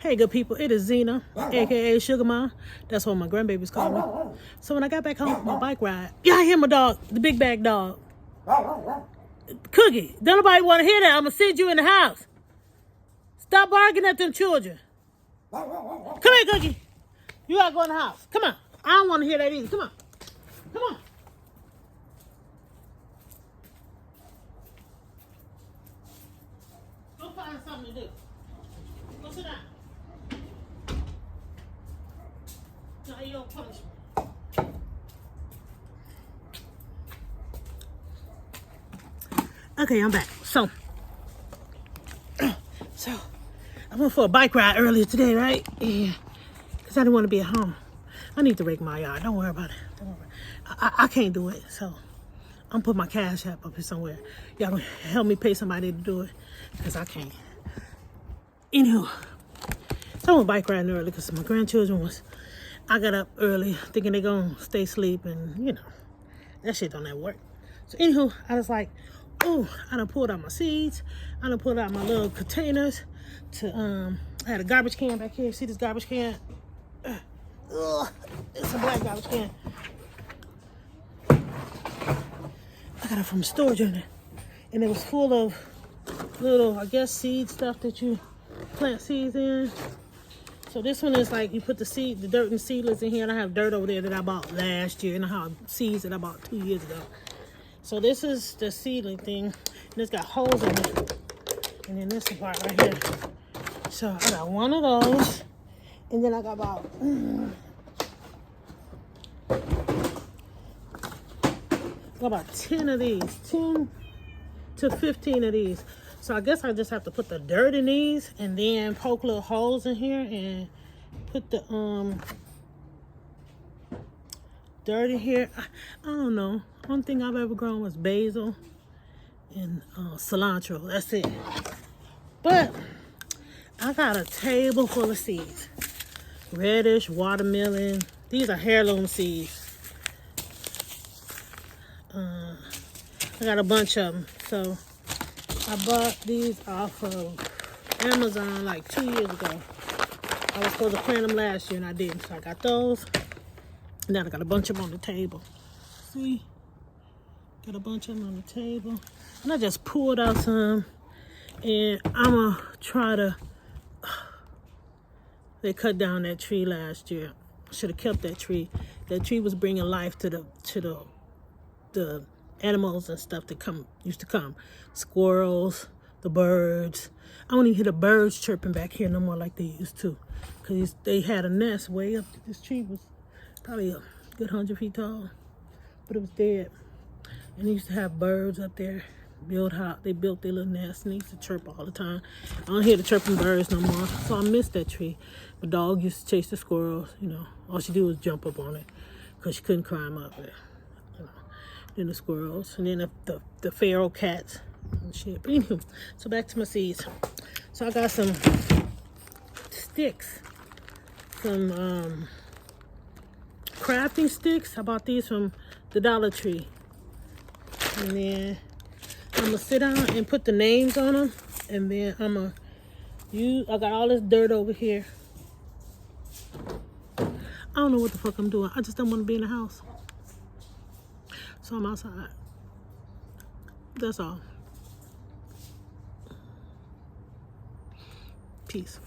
Hey, good people, it is Zena, a.k.a. Sugar Mom. That's what my grandbabies call me. So when I got back home from my bike ride, y'all hear my dog, the big bag dog. Cookie, don't nobody want to hear that. I'm going to send you in the house. Stop barking at them children. Come here, Cookie. You got to go in the house. Come on. I don't want to hear that either. Come on. Come on. Go find something to do. Go sit down. Now you don't punish me. Okay, I'm back. So I went for a bike ride earlier today, right? Yeah, because I didn't want to be at home. I need to rake my yard. Don't worry about it. Don't worry about it. I can't do it, so I'm putting my cash app up here somewhere. Y'all gonna help me pay somebody to do it, because I can't. Anywho, so I went bike riding early because my grandchildren was... I got up early thinking they're going to stay asleep, and, you know, that shit don't ever work. So, anywho, I was like, oh, I done pulled out my seeds. I done pulled out my little containers to, I had a garbage can back here. See this garbage can? It's a black garbage can. I got it from a storage unit. And it was full of little, I guess, seed stuff that you plant seeds in. So this one is like you put the dirt and seedlings in here, and I have dirt over there that I bought last year, and I have seeds that I bought 2 years ago. So this is the seedling thing, and it's got holes in it. And then this is the part right here. So I got one of those, and then I got about 10 of these, 10 to 15 of these. So I guess I just have to put the dirt in these and then poke little holes in here and put the dirt in here. I don't know. One thing I've ever grown was basil and cilantro. That's it. But I got a table full of seeds. Radish, watermelon. These are heirloom seeds. I got a bunch of them. So I bought these off of Amazon like 2 years ago. I was supposed to plant them last year and I didn't. So I got those. And then I got a bunch of them on the table. See? Got a bunch of them on the table. And I just pulled out some. And I'm going to try to... They cut down that tree last year. Should have kept that tree. That tree was bringing life to the animals and stuff that used to come. Squirrels, the birds. I don't even hear the birds chirping back here no more like they used to. Because they had a nest way up. This tree was probably a good 100 feet tall. But it was dead. And they used to have birds up there. They built their little nest and they used to chirp all the time. I don't hear the chirping birds no more. So I missed that tree. My dog used to chase the squirrels, you know. All she did was jump up on it. Because she couldn't climb up it. Then the squirrels, and then the feral cats and shit. But anyway, so back to my seeds. So I got some sticks, some crafting sticks. I bought these from the Dollar Tree. And then I'm gonna sit down and put the names on them, and then I got all this dirt over here. I don't know what the fuck I'm doing. I just don't want to be in the house. So I'm outside. That's all. Peace.